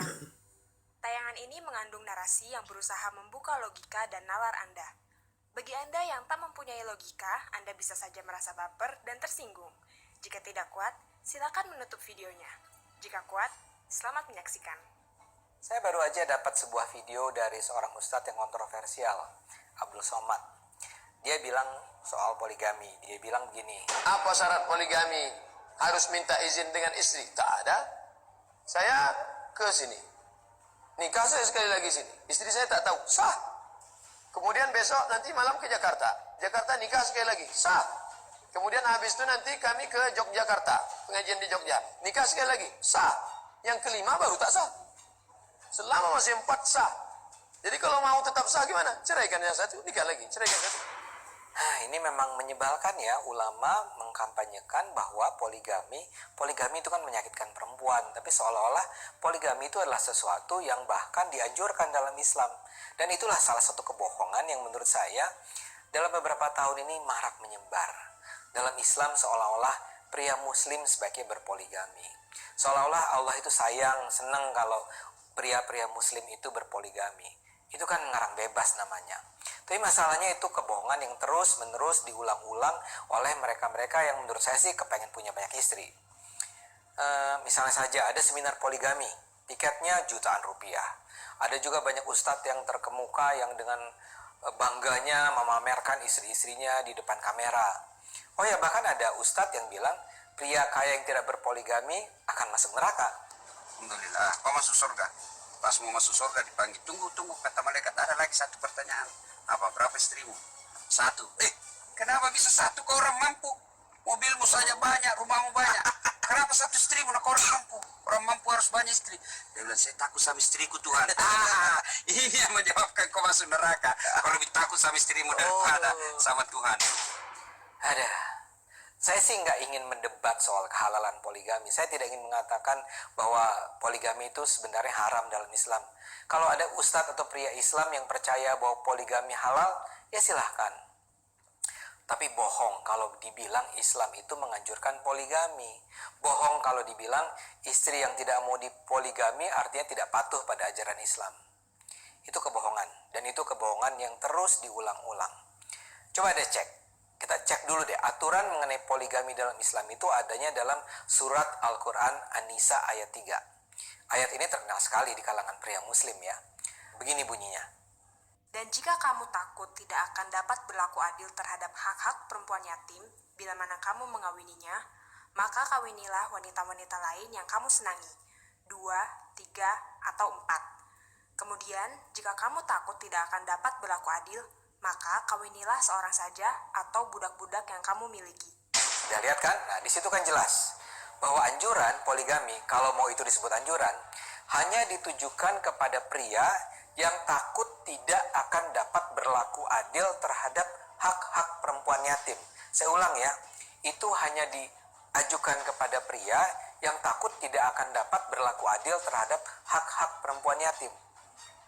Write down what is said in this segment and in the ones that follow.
Perhatikan, tayangan ini mengandung narasi yang berusaha membuka logika dan nalar Anda. Bagi Anda yang tak mempunyai logika, Anda bisa saja merasa baper dan tersinggung. Jika tidak kuat, silakan menutup videonya. Jika kuat, selamat menyaksikan. Saya baru aja dapat sebuah video dari seorang ustadz yang kontroversial, Abdul Somad. Dia bilang soal poligami. Dia bilang begini, apa syarat poligami? Harus minta izin dengan istri? Tak ada. Saya ke sini, nikah saya sekali lagi sini, istri saya tak tahu, sah. Kemudian besok nanti malam ke Jakarta, Jakarta nikah sekali lagi, sah. Kemudian habis itu nanti kami ke Yogyakarta, pengajian di Jogja, nikah sekali lagi, sah. Yang kelima baru tak sah. Selama masih 4 sah. Jadi kalau mau tetap sah gimana? Ceraikan yang satu, nikah lagi, ceraikan satu. Nah, ini memang menyebalkan ya, ulama mengkampanyekan bahwa poligami itu kan menyakitkan perempuan, tapi seolah-olah poligami itu adalah sesuatu yang bahkan dianjurkan dalam Islam. Dan itulah salah satu kebohongan yang menurut saya dalam beberapa tahun ini marak menyebar. Dalam Islam seolah-olah pria muslim sebaiknya berpoligami. Seolah-olah Allah itu sayang, senang kalau pria-pria muslim itu berpoligami. Itu kan ngarang bebas namanya. Tapi masalahnya itu kebohongan yang terus-menerus diulang-ulang oleh mereka-mereka yang menurut saya sih kepengen punya banyak istri. Misalnya saja ada seminar poligami, tiketnya jutaan rupiah. Ada juga banyak ustadz yang terkemuka yang dengan bangganya memamerkan istri-istrinya di depan kamera. Oh ya, bahkan ada ustadz yang bilang pria kaya yang tidak berpoligami akan masuk neraka. Alhamdulillah, kau masuk surga. Pas mau masuk surga dipanggil, tunggu, kata malaikat, ada lagi satu pertanyaan. Apa, berapa istrimu? 1. Kenapa bisa 1? Kau orang mampu. Mobilmu saja banyak, rumahmu banyak. Kenapa 1 istrimu? Nah, kau orang mampu. Orang mampu harus banyak istri. Dia bilang, saya takut sama istriku, Tuhan. Ini yang menjawabkan kau masuk neraka. Kau lebih takut sama istrimu daripada sama Tuhan. Ada. Saya sih nggak ingin mendebat soal kehalalan poligami. Saya tidak ingin mengatakan bahwa poligami itu sebenarnya haram dalam Islam. Kalau ada ustadz atau pria Islam yang percaya bahwa poligami halal, ya silahkan. Tapi bohong kalau dibilang Islam itu menganjurkan poligami. Bohong kalau dibilang istri yang tidak mau dipoligami artinya tidak patuh pada ajaran Islam. Itu kebohongan. Dan itu kebohongan yang terus diulang-ulang. Coba deh cek. Kita cek dulu deh, aturan mengenai poligami dalam Islam itu adanya dalam surat Al-Quran An-Nisa ayat 3. Ayat ini terkenal sekali di kalangan pria muslim ya. Begini bunyinya. Dan jika kamu takut tidak akan dapat berlaku adil terhadap hak-hak perempuan yatim, bila mana kamu mengawininya, maka kawinilah wanita-wanita lain yang kamu senangi, 2, 3, atau 4. Kemudian, jika kamu takut tidak akan dapat berlaku adil, maka kawinilah seorang saja atau budak-budak yang kamu miliki. Sudah lihat kan? Nah, di situ kan jelas bahwa anjuran poligami, kalau mau itu disebut anjuran, hanya ditujukan kepada pria yang takut tidak akan dapat berlaku adil terhadap hak-hak perempuan yatim. Saya ulang ya, itu hanya diajukan kepada pria yang takut tidak akan dapat berlaku adil terhadap hak-hak perempuan yatim.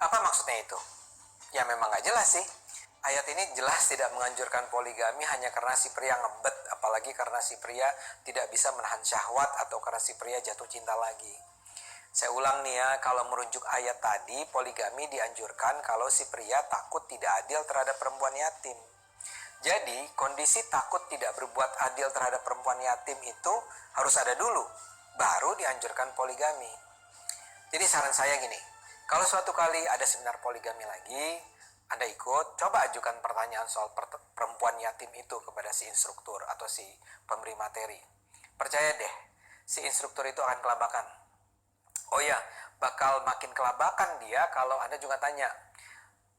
Apa maksudnya itu? Ya memang nggak jelas sih. Ayat ini jelas tidak menganjurkan poligami hanya karena si pria ngebet, apalagi karena si pria tidak bisa menahan syahwat atau karena si pria jatuh cinta lagi. Saya ulang nih ya, kalau merujuk ayat tadi, poligami dianjurkan kalau si pria takut tidak adil terhadap perempuan yatim. Jadi, kondisi takut tidak berbuat adil terhadap perempuan yatim itu harus ada dulu, baru dianjurkan poligami. Jadi saran saya gini, kalau suatu kali ada seminar poligami lagi, Anda ikut, coba ajukan pertanyaan soal perempuan yatim itu kepada si instruktur atau si pemberi materi. Percaya deh, si instruktur itu akan kelabakan. Oh ya, bakal makin kelabakan dia kalau Anda juga tanya.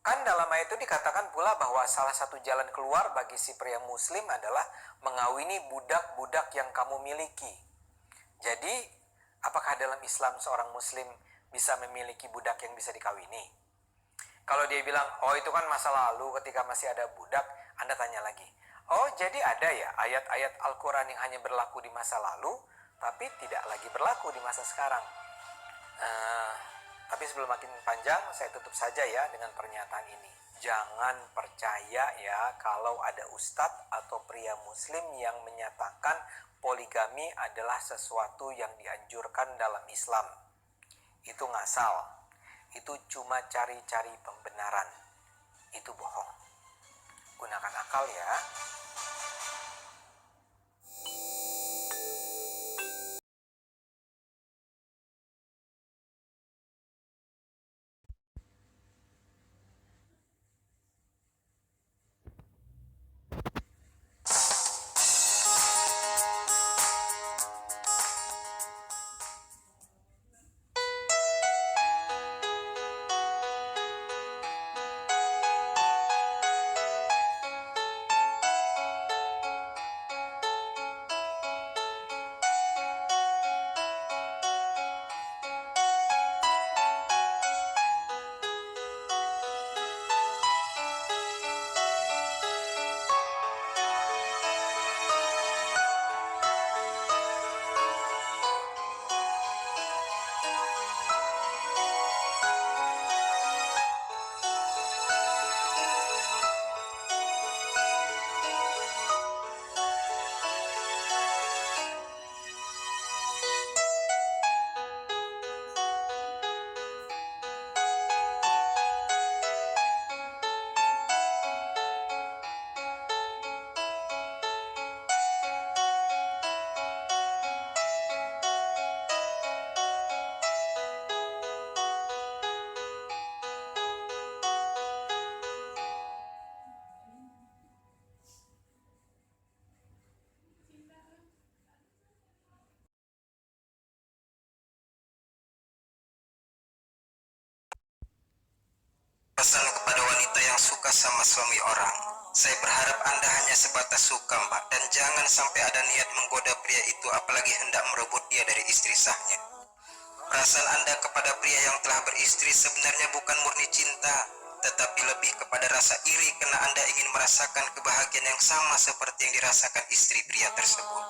Kan dalam ayat itu dikatakan pula bahwa salah satu jalan keluar bagi si pria muslim adalah mengawini budak-budak yang kamu miliki. Jadi, apakah dalam Islam seorang muslim bisa memiliki budak yang bisa dikawini? Kalau dia bilang, oh itu kan masa lalu ketika masih ada budak, Anda tanya lagi. Oh jadi ada ya ayat-ayat Al-Quran yang hanya berlaku di masa lalu, tapi tidak lagi berlaku di masa sekarang. Tapi sebelum makin panjang, saya tutup saja ya dengan pernyataan ini. Jangan percaya ya kalau ada ustadz atau pria muslim yang menyatakan poligami adalah sesuatu yang dianjurkan dalam Islam. Itu ngasal. Itu cuma cari-cari pembenaran. Itu bohong. Gunakan akal ya. Pesan kepada wanita yang suka sama suami orang. Saya berharap Anda hanya sebatas suka, Mbak, dan jangan sampai ada niat menggoda pria itu, apalagi hendak merebut dia dari istri sahnya. Perasaan Anda kepada pria yang telah beristri sebenarnya bukan murni cinta, tetapi lebih kepada rasa iri karena Anda ingin merasakan kebahagiaan yang sama seperti yang dirasakan istri pria tersebut.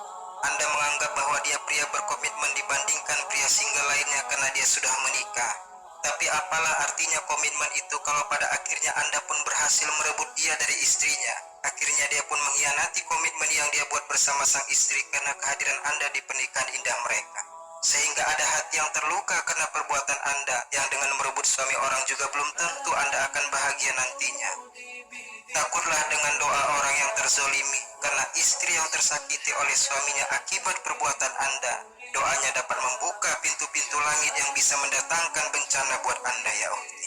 Anda menganggap bahwa dia pria berkomitmen dibandingkan pria single lainnya karena dia sudah menikah. Tapi apalah artinya komitmen itu kalau pada akhirnya Anda pun berhasil merebut dia dari istrinya. Akhirnya dia pun mengkhianati komitmen yang dia buat bersama sang istri karena kehadiran Anda di pernikahan indah mereka. Sehingga ada hati yang terluka karena perbuatan Anda yang dengan merebut suami orang juga belum tentu Anda akan bahagia nantinya. Takutlah dengan doa orang yang terzolimi karena istri yang tersakiti oleh suaminya akibat perbuatan Anda. Doanya dapat membuka pintu-pintu langit yang bisa mendatangkan bencana buat Anda ya ukhti.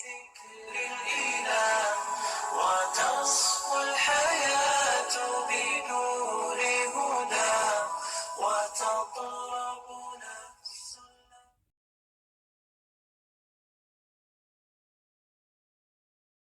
الحياة بنور هدى وتطلع